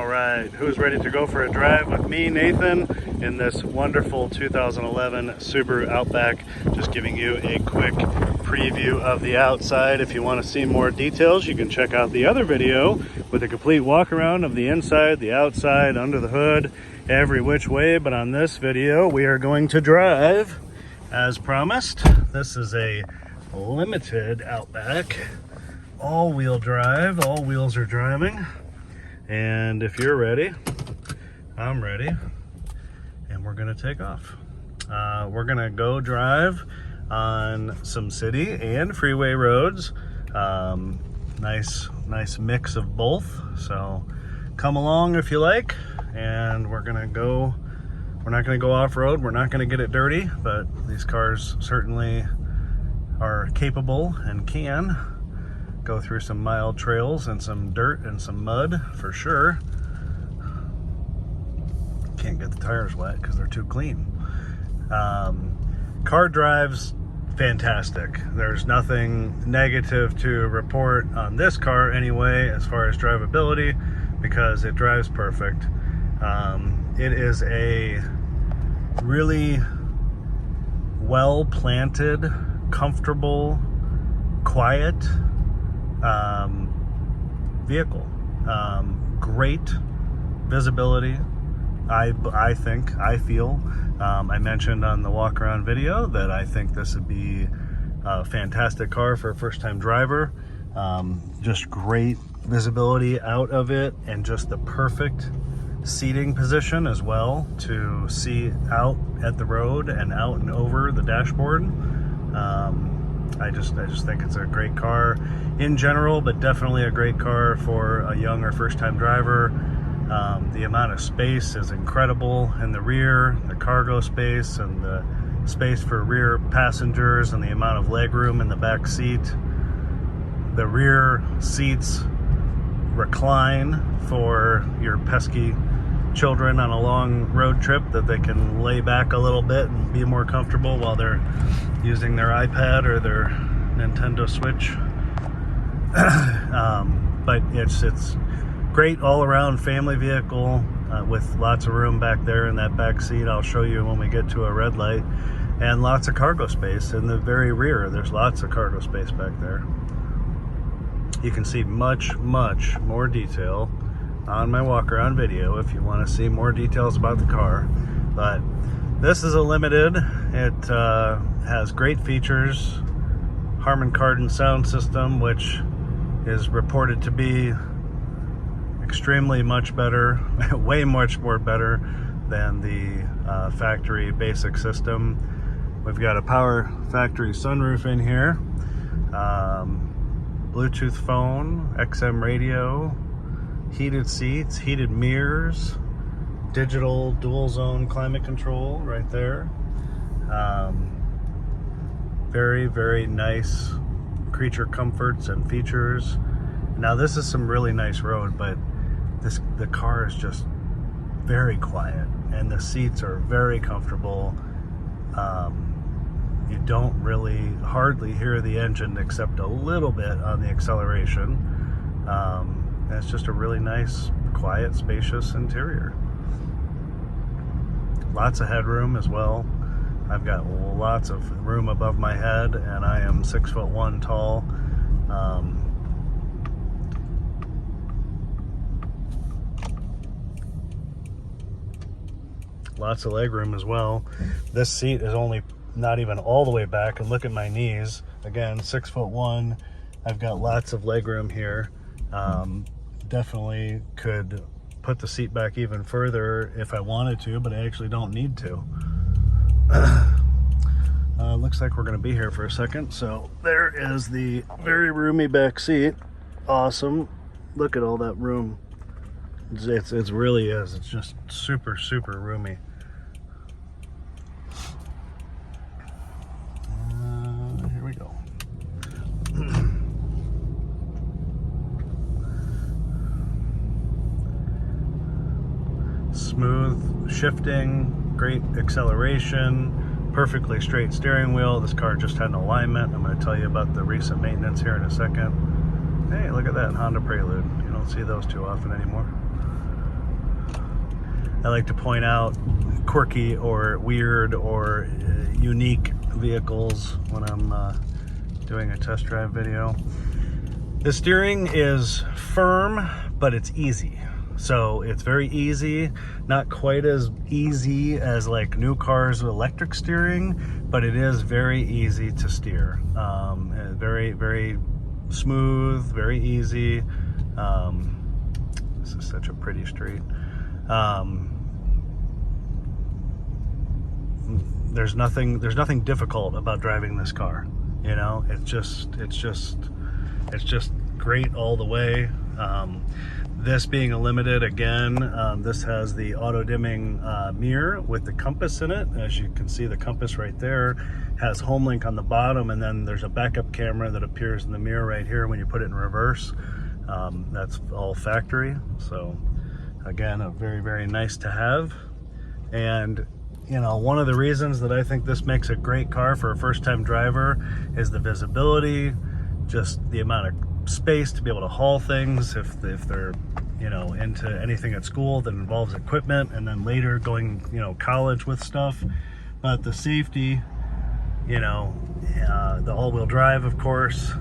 All right, who's ready to go for a drive with me, Nathan, in this wonderful 2011 Subaru Outback? Just giving you a quick preview of the outside. If you want to see more details, you can check out the other video with a complete walk around of the inside, the outside, under the hood, every which way. But on this video, we are going to drive, as promised. This is a limited Outback, all-wheel drive, all wheels are driving. And if you're ready, I'm ready, and we're gonna take off. We're gonna go drive on some city and freeway roads. Nice mix of both. So come along if you like, and we're not gonna go off-road, we're not gonna get it dirty, but these cars certainly are capable and can go through some mild trails and some dirt and some mud for sure. Can't get the tires wet because they're too clean. Car drives fantastic. There's nothing negative to report on this car anyway as far as drivability, because it drives perfect. It is a really well planted, comfortable, quiet vehicle. Great visibility. I feel I mentioned on the walk around video that I think this would be a fantastic car for a first-time driver. Just great visibility out of it, and just the perfect seating position as well to see out at the road and out and over the dashboard. I just think it's a great car in general, but definitely a great car for a young or first-time driver. The amount of space is incredible in the rear, the cargo space and the space for rear passengers, and the amount of leg room in the back seat. The rear seats recline for your pesky children on a long road trip, that they can lay back a little bit and be more comfortable while they're using their iPad or their Nintendo Switch. But it's great all-around family vehicle with lots of room back there in that back seat. I'll show you when we get to a red light. And lots of cargo space in the very rear. There's lots of cargo space back there. You can see much more detail on my walk around video if you want to see more details about the car. But this is a limited. It has great features. Harmon Kardon sound system, which is reported to be extremely much better, way much more better than the factory basic system. We've got a power factory sunroof in here, Bluetooth phone, XM radio, heated seats, heated mirrors, digital dual zone climate control right there. Very nice creature comforts and features. Now this is some really nice road, but the car is just very quiet, and the seats are very comfortable. You don't really hardly hear the engine except a little bit on the acceleration. And it's just a really nice, quiet, spacious interior. Lots of headroom as well. I've got lots of room above my head, and I am 6'1" tall. Lots of leg room as well. This seat is only not even all the way back, and look at my knees. Again, 6'1". I've got lots of leg room here. Definitely could put the seat back even further if I wanted to, but I actually don't need to. Looks like we're going to be here for a second. So there is the very roomy back seat. Awesome. Look at all that room. It really is. It's just super roomy. Here we go. Smooth shifting, great acceleration, perfectly straight steering wheel. This car just had an alignment. I'm going to tell you about the recent maintenance here in a second. Hey, look at that Honda Prelude. You don't see those too often anymore. I like to point out quirky or weird or unique vehicles when I'm doing a test drive video. The steering is firm, but it's easy. So it's very easy, not quite as easy as like new cars with electric steering, but it is very easy to steer. Very, very smooth, very easy. This is such a pretty street. There's nothing difficult about driving this car. You know, it's just great all the way. This being a limited, again, this has the auto dimming mirror with the compass in it. As you can see, the compass right there has HomeLink on the bottom, and then there's a backup camera that appears in the mirror right here when you put it in reverse. That's all factory. So again, a very, very nice to have. And you know, one of the reasons that I think this makes a great car for a first-time driver is the visibility, just the amount of space to be able to haul things if they're, you know, into anything at school that involves equipment, and then later going, you know, college with stuff. But the safety, you know, the all-wheel drive, of course,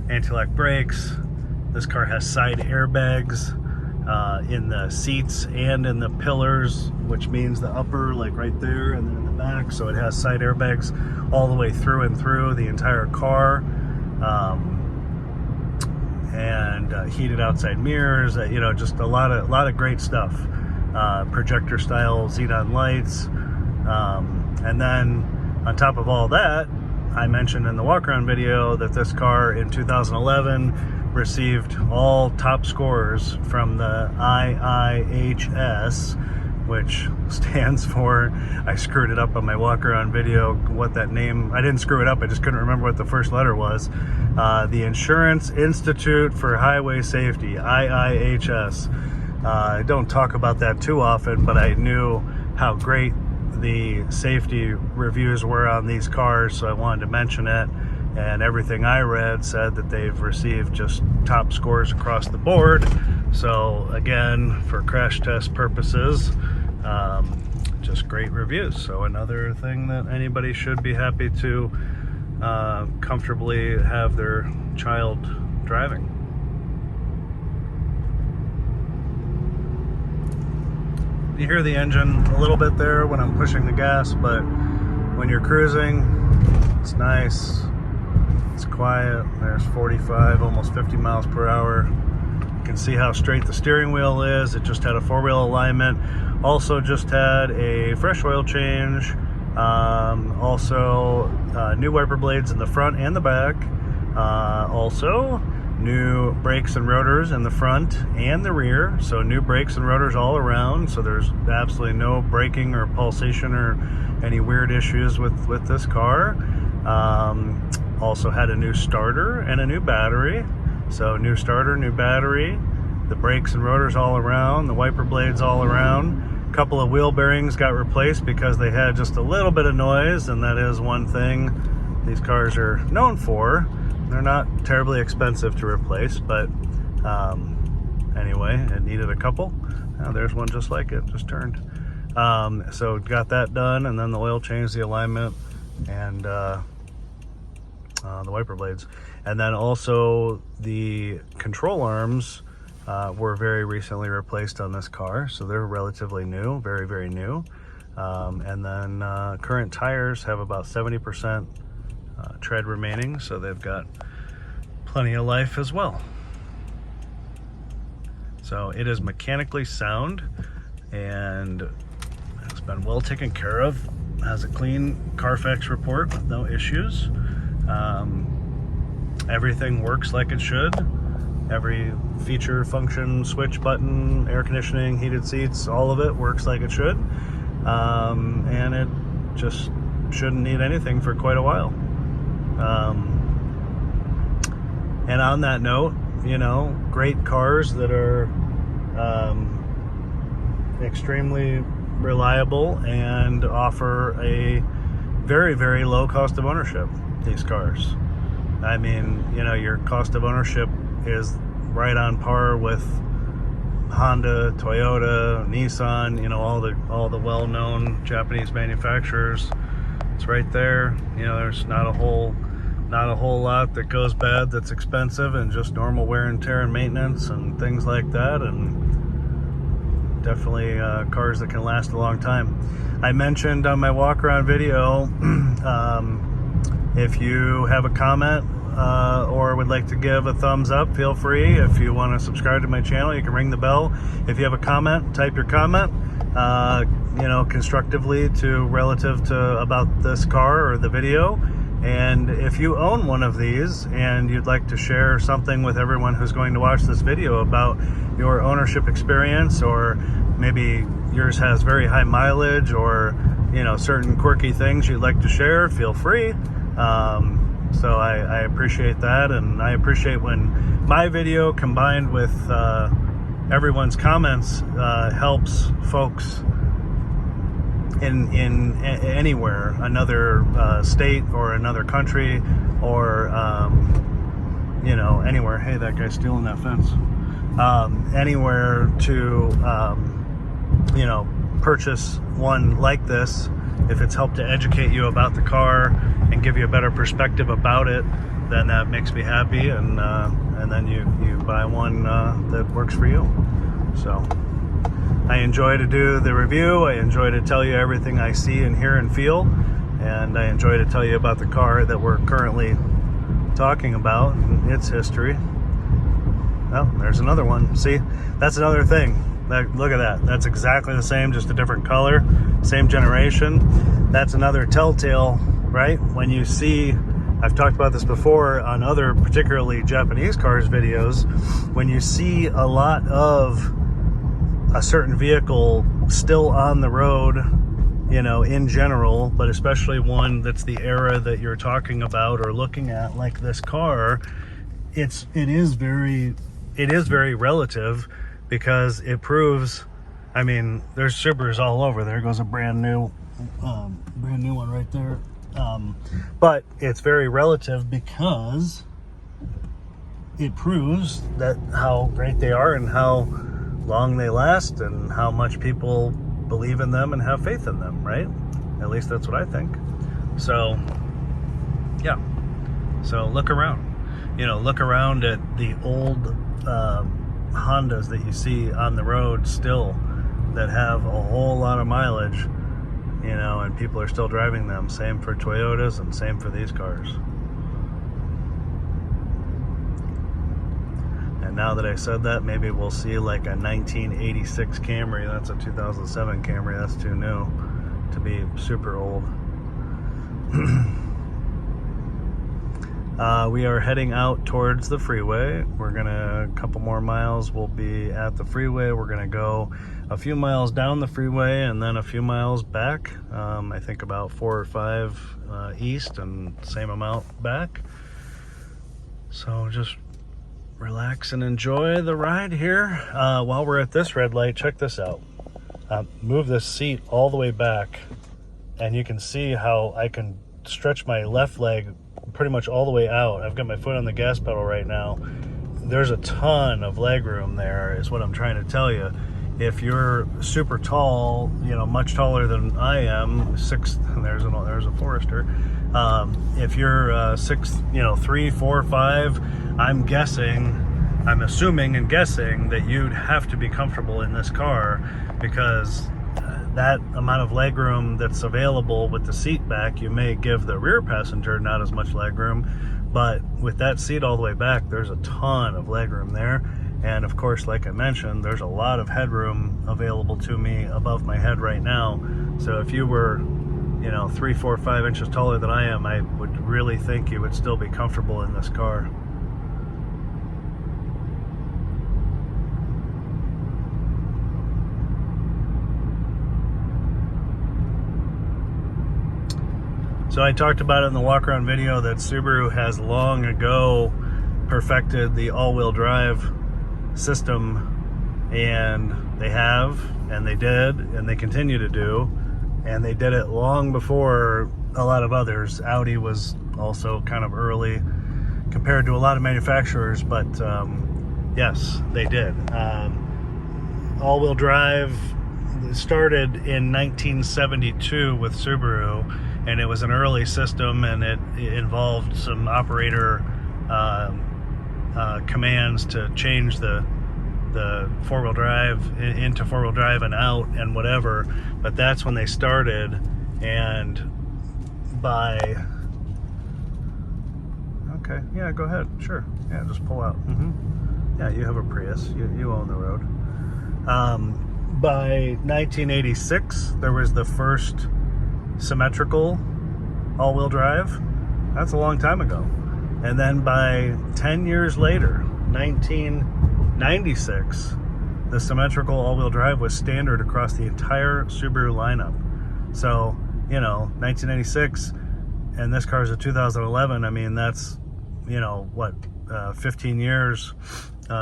anti-lock brakes. This car has side airbags in the seats and in the pillars, which means the upper, like right there, and then in the back. So it has side airbags all the way through and through the entire car. And heated outside mirrors, you know, just a lot of great stuff. Projector style xenon lights. And then on top of all that, I mentioned in the walk around video that this car in 2011 received all top scores from the IIHS, which stands for, I screwed it up on my walk around video, what that name, I didn't screw it up, I just couldn't remember what the first letter was. The Insurance Institute for Highway Safety, IIHS. I don't talk about that too often, but I knew how great the safety reviews were on these cars, so I wanted to mention it. And everything I read said that they've received just top scores across the board. So again, for crash test purposes, just great reviews. So another thing that anybody should be happy to comfortably have their child driving. You hear the engine a little bit there when I'm pushing the gas, but when you're cruising, it's nice. It's quiet. There's 45, almost 50 miles per hour. You can see how straight the steering wheel is. It just had a four-wheel alignment. Also just had a fresh oil change. Also new wiper blades in the front and the back. Also new brakes and rotors in the front and the rear. So new brakes and rotors all around. So there's absolutely no braking or pulsation or any weird issues with this car. Also had a new starter and a new battery. So new starter, new battery, the brakes and rotors all around, the wiper blades all around. A couple of wheel bearings got replaced because they had just a little bit of noise, and that is one thing these cars are known for. They're not terribly expensive to replace, but anyway, it needed a couple. Now there's one just like it, just turned. So got that done, and then the oil change, the alignment, and the wiper blades. And then also the control arms were very recently replaced on this car, so they're relatively new, very, very new. And then current tires have about 70% tread remaining, so they've got plenty of life as well. So it is mechanically sound, and it's been well taken care of. Has a clean Carfax report with no issues. Everything works like it should. Every feature, function, switch, button, air conditioning, heated seats, all of it works like it should. And it just shouldn't need anything for quite a while. And on that note, you know, great cars that are extremely reliable and offer a very, very low cost of ownership, these cars. I mean, you know, your cost of ownership is right on par with Honda, Toyota, Nissan, you know, all the well-known Japanese manufacturers. It's right there. You know, there's not a whole lot that goes bad that's expensive, and just normal wear and tear and maintenance and things like that, and definitely cars that can last a long time. I mentioned on my walk around video, if you have a comment or would like to give a thumbs up, feel free. If you want to subscribe to my channel, you can ring the bell. If you have a comment, type your comment, you know, constructively relative to about this car or the video. And if you own one of these and you'd like to share something with everyone who's going to watch this video about your ownership experience, or maybe yours has very high mileage, or, you know, certain quirky things you'd like to share, feel free. So I appreciate that, and I appreciate when my video combined with everyone's comments helps folks in anywhere, another state or another country, or you know, anywhere. Hey, that guy's stealing that fence. Anywhere to you know, purchase one like this. If it's helped to educate you about the car and give you a better perspective about it, then that makes me happy, and then you buy one that works for you. So I enjoy to do the review. I enjoy to tell you everything I see and hear and feel, and I enjoy to tell you about the car that we're currently talking about and its history. Oh, there's another one. See, that's another thing. Look at that. That's exactly the same, just a different color, same generation. That's another telltale, right? When you see, I've talked about this before on other particularly Japanese cars videos, when you see a lot of a certain vehicle still on the road, you know, in general, but especially one that's the era that you're talking about or looking at, like this car, it is very relative, because it proves, I mean, there's Subarus all over. There goes a brand new one right there. But it's very relative because it proves that how great they are and how long they last and how much people believe in them and have faith in them, right? At least that's what I think. So, yeah. So look around. You know, look around at the old Hondas that you see on the road still that have a whole lot of mileage, you know, and people are still driving them. Same for Toyotas and same for these cars. And now that I said that, maybe we'll see like a 1986 Camry. That's a 2007 Camry. That's too new to be super old. We are heading out towards the freeway. We're gonna, a couple more miles, we'll be at the freeway. We're gonna go a few miles down the freeway and then a few miles back. I think about 4 or 5 east and same amount back. So just relax and enjoy the ride here. While we're at this red light, check this out. Move this seat all the way back, and you can see how I can stretch my left leg pretty much all the way out. I've got my foot on the gas pedal right now. There's a ton of leg room there, is what I'm trying to tell you. If you're super tall, you know, much taller than I am, there's a Forester. If you're 6, you know, 3, 4, 5, I'm assuming and guessing that you'd have to be comfortable in this car, because that amount of legroom that's available with the seat back, you may give the rear passenger not as much legroom, but with that seat all the way back, there's a ton of legroom there. And of course, like I mentioned, there's a lot of headroom available to me above my head right now. So if you were, you know, 3, 4, 5 inches taller than I am, I would really think you would still be comfortable in this car. So I talked about it in the walk around video that Subaru has long ago perfected the all-wheel drive system, and they have, and they did, and they continue to do, and they did it long before a lot of others. Audi was also kind of early compared to a lot of manufacturers, but yes, they did. all-wheel drive started in 1972 with Subaru, and it was an early system, and it involved some operator commands to change the four-wheel drive into four-wheel drive and out and whatever. But that's when they started, and by okay, yeah, go ahead, sure, yeah, just pull out. Yeah, you have a Prius, you own the road. By 1986, there was the first symmetrical all-wheel drive. That's a long time ago. And then by 10 years later, 1996, the symmetrical all-wheel drive was standard across the entire Subaru lineup. So, 1996, and this car is a 2011. I mean, that's, 15 years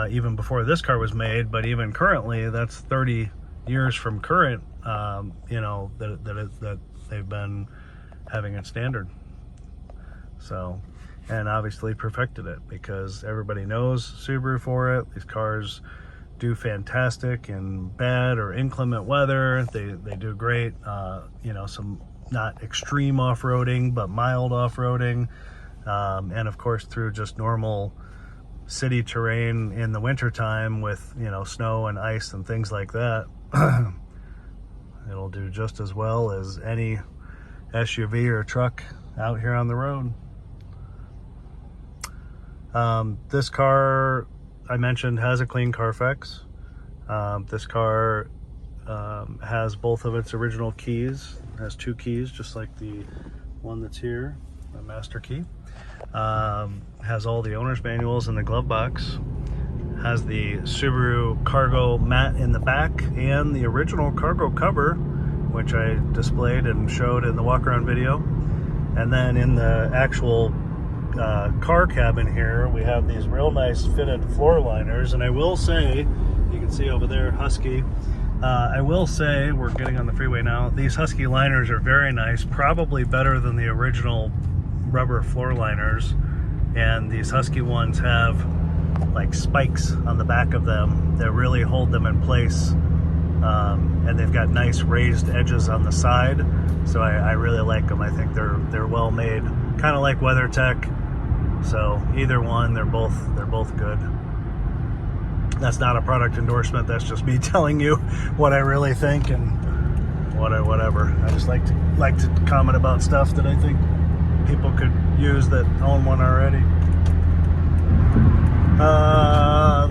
even before this car was made. But even currently, that's 30 years from current, that they've been having it standard. So, and obviously perfected it, because everybody knows Subaru for it. These cars do fantastic in bad or inclement weather. They do great, some not extreme off-roading, but mild off-roading. And of course, through just normal city terrain in the wintertime with, snow and ice and things like that. It'll do just as well as any SUV or truck out here on the road. This car, I mentioned, has a clean Carfax. This car has both of its original keys. It has two keys, just like the one that's here, the master key. Has all the owner's manuals in the glove box. Has the Subaru cargo mat in the back and the original cargo cover, which I displayed and showed in the walk-around video. And then in the actual car cabin here, we have these real nice fitted floor liners. And I will say, you can see over there, Husky. I will say, we're getting on the freeway now, these Husky liners are very nice, probably better than the original rubber floor liners. And these Husky ones have like spikes on the back of them that really hold them in place. And they've got nice raised edges on the side. So I really like them. I think they're well made, kind of like WeatherTech. So either one, they're both good. That's not a product endorsement. That's just me telling you what I really think and whatever. I just like to comment about stuff that I think people could use that own one already.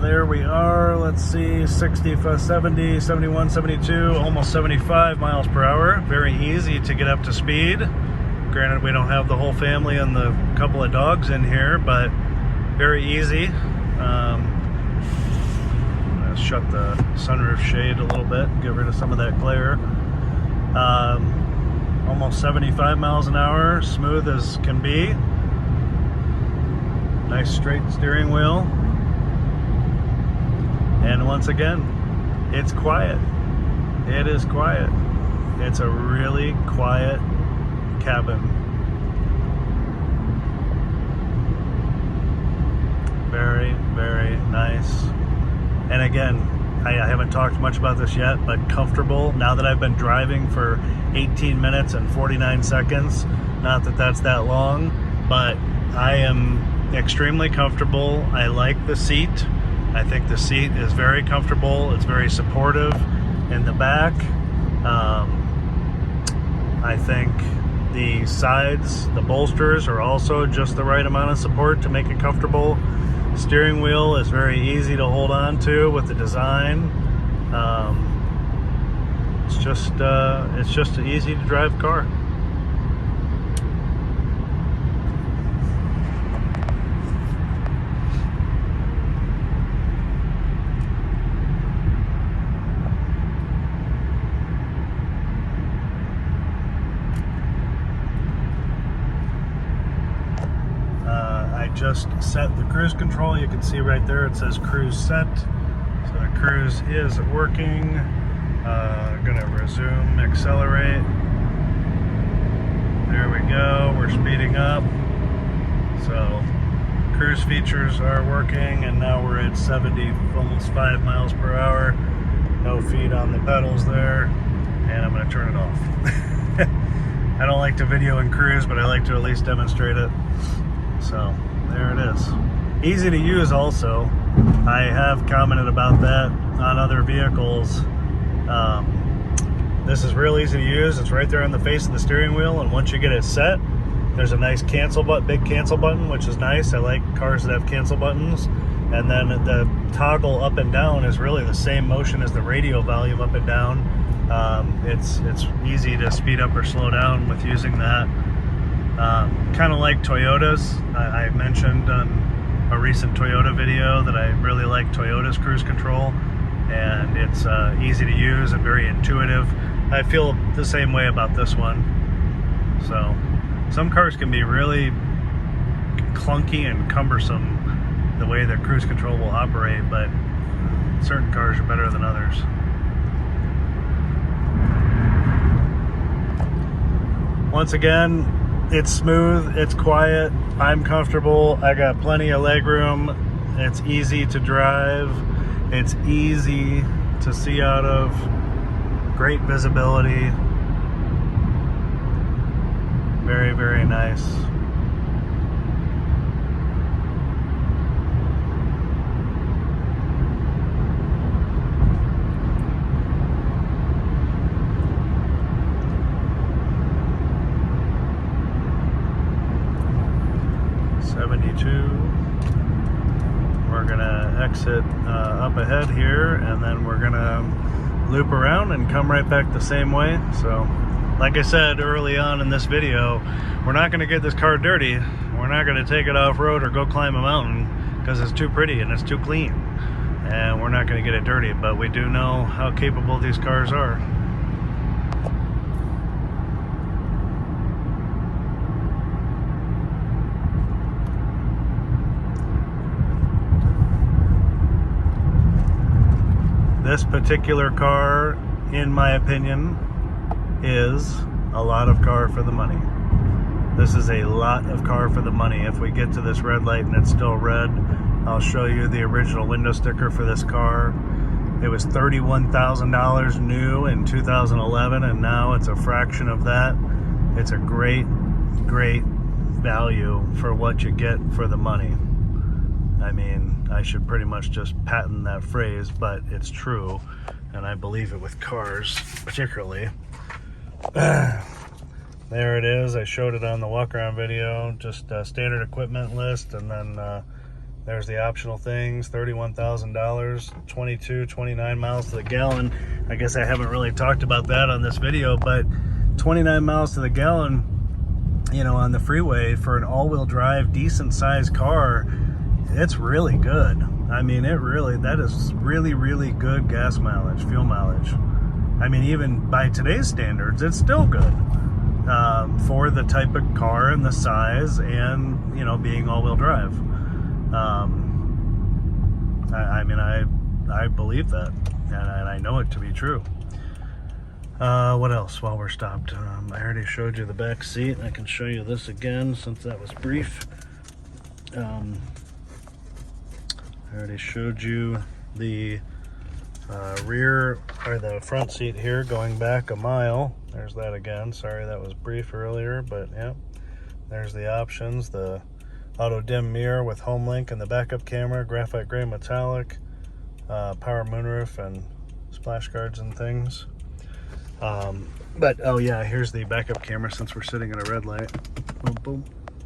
There we are. Let's see, 60, 70, 71, 72, almost 75 miles per hour. Very easy to get up to speed. Granted, we don't have the whole family and the couple of dogs in here, but very easy. Let's shut the sunroof shade a little bit, get rid of some of that glare. Almost 75 miles an hour, smooth as can be. Nice straight steering wheel. And once again, it's quiet. It is quiet. It's a really quiet cabin. Very, very nice. And again, I haven't talked much about this yet, but comfortable. Now that I've been driving for 18 minutes and 49 seconds, not that that's that long, but I am extremely comfortable. I like the seat. I think the seat is very comfortable. It's very supportive in the back. I think the sides, the bolsters, are also just the right amount of support to make it comfortable. Steering wheel is very easy to hold on to with the design. It's just an easy to drive car. Just set the cruise control. You can see right there it says cruise set, so the cruise is working. Gonna resume, accelerate. There we go, we're speeding up. So cruise features are working, and now we're at 70, almost 5 miles per hour. No pedals there, and I'm going to turn it off. I don't like to video and cruise, but I like to at least demonstrate it. So there it is. Easy to use also. I have commented about that on other vehicles. This is real easy to use. It's right there on the face of the steering wheel, and once you get it set, there's a nice cancel button, big cancel button, which is nice. I like cars that have cancel buttons. And then the toggle up and down is really the same motion as the radio volume up and down. It's easy to speed up or slow down with using that. Kind of like Toyotas. I mentioned on a recent Toyota video that I really like Toyota's cruise control, and it's easy to use and very intuitive. I feel the same way about this one. So some cars can be really clunky and cumbersome the way that cruise control will operate, but certain cars are better than others. Once again, it's smooth, it's quiet, I'm comfortable, I got plenty of leg room, it's easy to drive, it's easy to see out of, great visibility, very, very nice. We're gonna exit up ahead here, and then we're gonna loop around and come right back the same way. So like I said early on in this video, we're not gonna get this car dirty. We're not gonna take it off-road or go climb a mountain because it's too pretty and it's too clean, and we're not gonna get it dirty, but we do know how capable these cars are. This particular car, in my opinion, is a lot of car for the money. This is a lot of car for the money. If we get to this red light and it's still red, I'll show you the original window sticker for this car. It was $31,000 new in 2011, and now it's a fraction of that. It's a great, great value for what you get for the money. I mean, I should pretty much just patent that phrase, but it's true, and I believe it with cars, particularly. There it is. I showed it on the walk-around video, just a standard equipment list, and then there's the optional things. $31,000, 29 miles to the gallon. I guess I haven't really talked about that on this video, but 29 miles to the gallon, you know, on the freeway for an all-wheel drive, decent-sized car, it's really good. I mean, that is really, really good gas mileage, fuel mileage. I mean, even by today's standards, it's still good for the type of car and the size, and, you know, being all-wheel drive. I mean, I believe that, and I know it to be true. What else while we're stopped? I already showed you the back seat. I can show you this again since that was brief. I already showed you the rear, or the front seat here going back a mile. There's that again. Sorry that was brief earlier, but yeah. There's the options, the auto dim mirror with home link and the backup camera, graphite gray metallic, power moonroof and splash guards and things. But oh yeah, here's the backup camera since we're sitting at a red light. Boom, boom.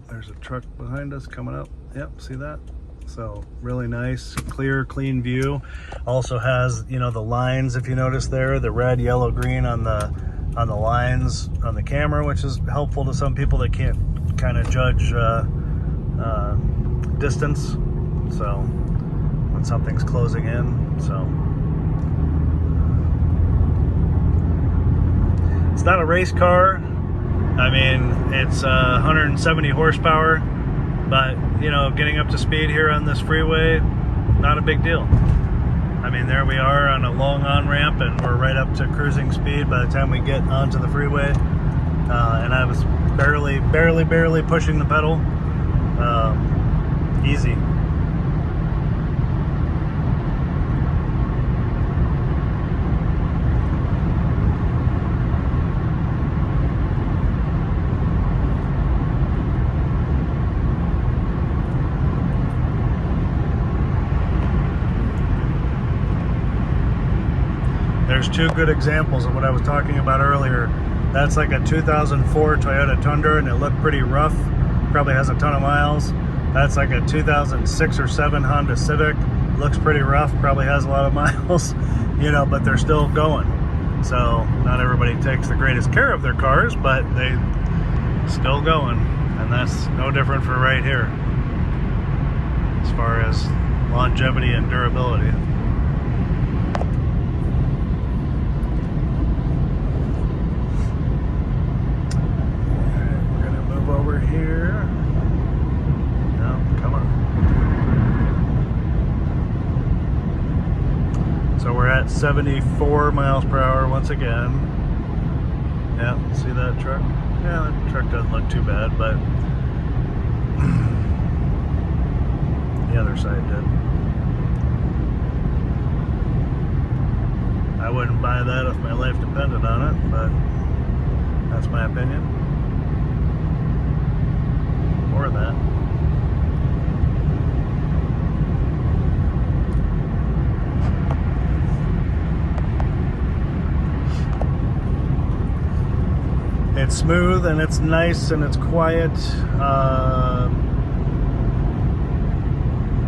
There's a truck behind us coming up. Yep, see that? So really nice, clear, clean view. Also has, you know, the lines, if you notice there, the red, yellow, green on the lines on the camera, which is helpful to some people that can't kind of judge distance. So when something's closing in, so it's not a race car. I mean, it's 170 horsepower. But, you know, getting up to speed here on this freeway, not a big deal. I mean, there we are on a long on-ramp, and we're right up to cruising speed by the time we get onto the freeway. And I was barely pushing the pedal. Easy. There's two good examples of what I was talking about earlier. That's like a 2004 Toyota Tundra, and it looked pretty rough. Probably has a ton of miles. That's like a 2006 or 7 Honda Civic. Looks pretty rough, probably has a lot of miles, you know, but they're still going. So not everybody takes the greatest care of their cars, but they still going. And that's no different for right here as far as longevity and durability. We're gonna move over here. No, come on. So we're at 74 miles per hour once again. Yeah, see that truck? Yeah, that truck doesn't look too bad, but the other side did. I wouldn't buy that if my life depended on it, but that's my opinion. Or that. It's smooth and it's nice and it's quiet.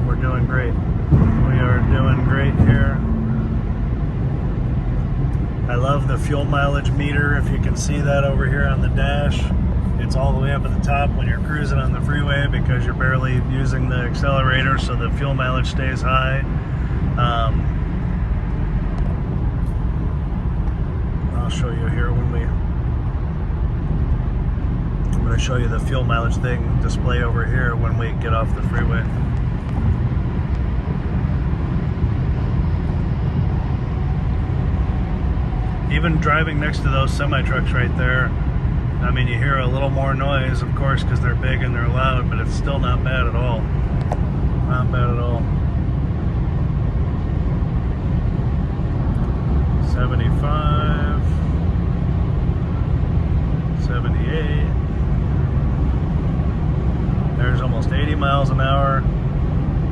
We're doing great. We are doing great here. I love the fuel mileage meter. If you can see that over here on the dash, it's all the way up at the top when you're cruising on the freeway because you're barely using the accelerator, so the fuel mileage stays high. I'll show you here when I'm going to show you the fuel mileage thing display over here when we get off the freeway. Even driving next to those semi-trucks right there, I mean, you hear a little more noise, of course, because they're big and they're loud, but it's still not bad at all. Not bad at all. 75, 78. There's almost 80 miles an hour.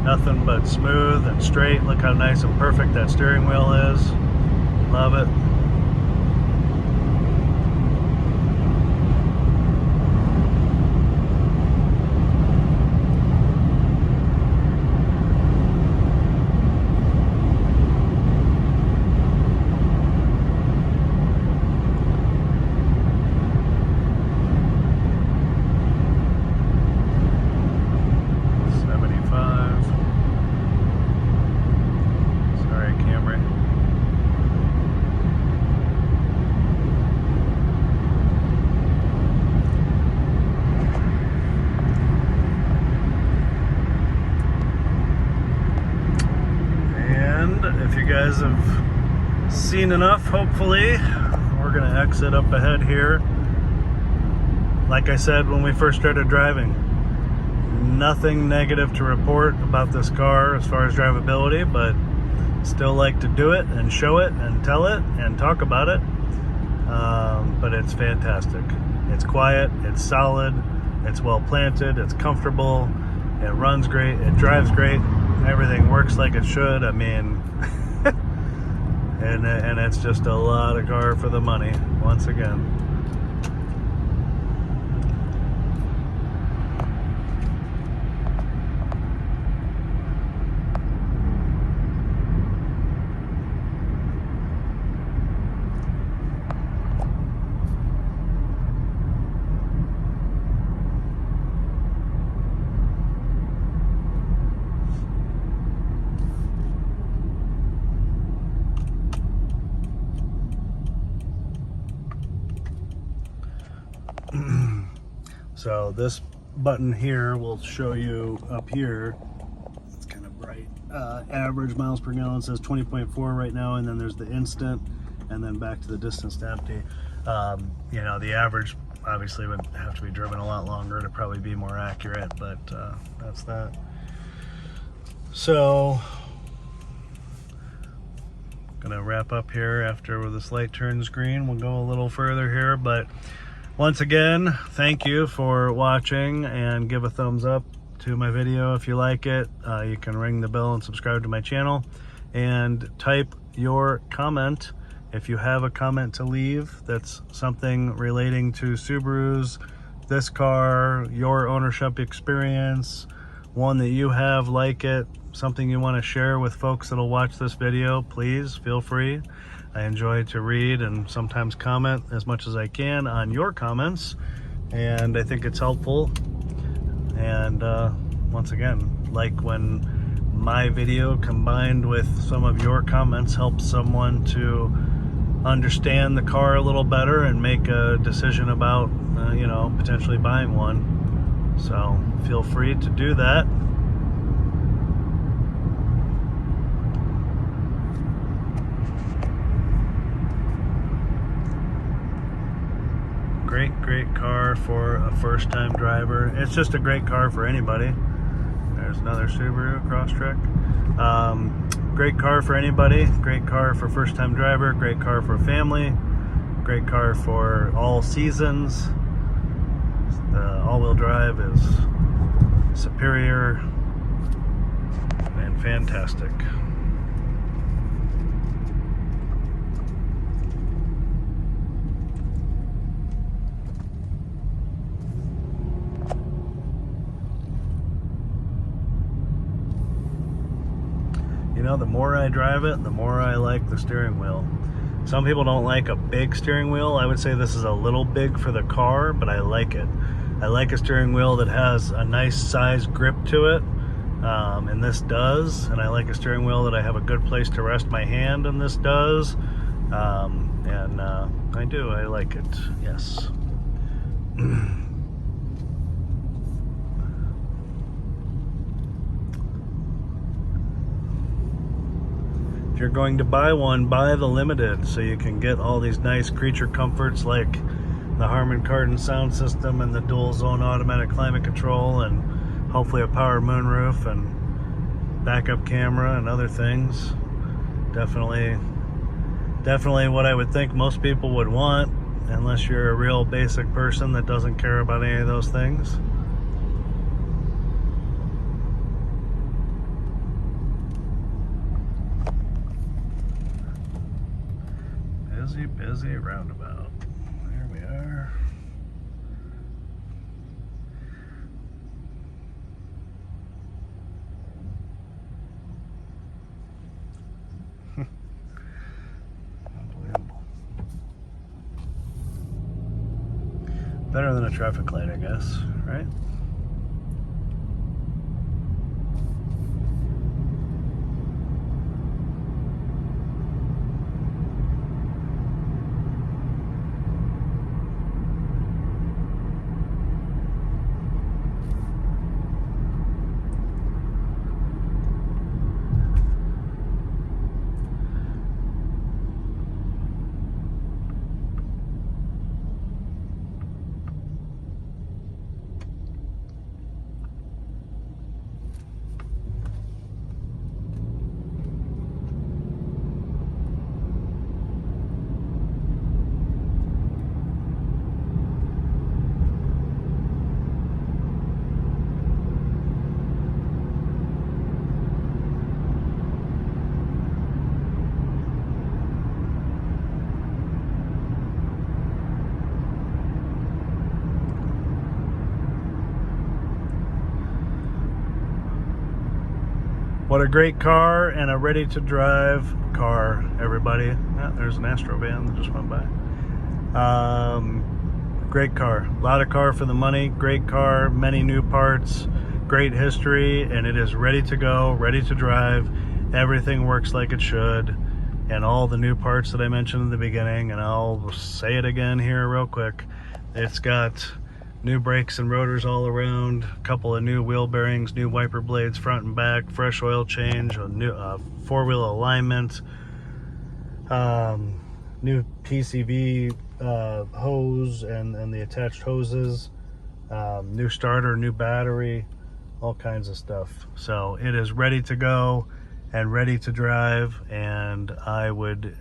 Nothing but smooth and straight. Look how nice and perfect that steering wheel is. Love it. If you guys have seen enough, hopefully, we're going to exit up ahead here. Like I said when we first started driving, nothing negative to report about this car as far as drivability, but still like to do it and show it and tell it and talk about it. But it's fantastic. It's quiet, it's solid, it's well planted, it's comfortable, it runs great, it drives great, everything works like it should. I mean, and it's just a lot of car for the money, once again. So this button here will show you up here, it's kind of bright, average miles per gallon says 20.4 right now, and then there's the instant, and then back to the distance to empty. You know, the average obviously would have to be driven a lot longer to probably be more accurate, but that's that. So gonna wrap up here after this light turns green. We'll go a little further here, but once again, thank you for watching, and give a thumbs up to my video if you like it. You can ring the bell and subscribe to my channel, and type your comment If you have a comment to leave that's something relating to Subarus, this car, your ownership experience, one that you have like it, something you want to share with folks that'll watch this video, please feel free. I enjoy to read and sometimes comment as much as I can on your comments, and I think it's helpful. And once again, like when my video combined with some of your comments helps someone to understand the car a little better and make a decision about you know, potentially buying one. So feel free to do that. Great car for a first-time driver. It's just a great car for anybody. There's another Subaru Crosstrek. Great car for anybody. Great car for first-time driver. Great car for family. Great car for all seasons. The all-wheel drive is superior and fantastic. You know, the more I drive it, the more I like the steering wheel. Some people don't like a big steering wheel. I would say this is a little big for the car, but I like it. I like a steering wheel that has a nice size grip to it, and this does. And I like a steering wheel that I have a good place to rest my hand, and this does. I do. I like it. Yes. If you're going to buy one, buy the Limited so you can get all these nice creature comforts like the Harmon Kardon sound system and the dual zone automatic climate control and hopefully a power moonroof and backup camera and other things. Definitely what I would think most people would want, unless you're a real basic person that doesn't care about any of those things. Busy roundabout. There we are. Unbelievable. Better than a traffic light, I guess, right? What a great car and a ready to drive car, everybody. Oh, there's an Astro van that just went by. Great car, a lot of car for the money, great car, many new parts, great history, and it is ready to go, ready to drive. Everything works like it should, and all the new parts that I mentioned in the beginning, and I'll say it again here real quick. It's got new brakes and rotors all around, a couple of new wheel bearings, new wiper blades front and back, fresh oil change, a new four-wheel alignment, new PCV hose and the attached hoses, new starter, new battery, all kinds of stuff. So it is ready to go and ready to drive, and I would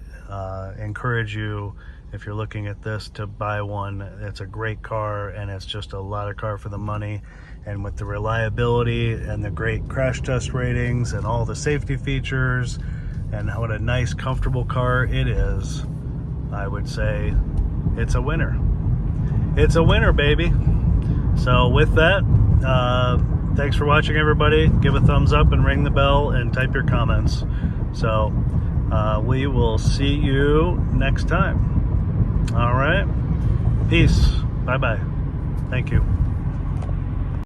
encourage you, if you're looking at this, to buy one. It's a great car, and it's just a lot of car for the money. And with the reliability and the great crash test ratings and all the safety features and what a nice, comfortable car it is, I would say it's a winner. It's a winner, baby. So with that, thanks for watching, everybody. Give a thumbs up and ring the bell and type your comments. So we will see you next time. All right. Peace. Bye-bye. Thank you.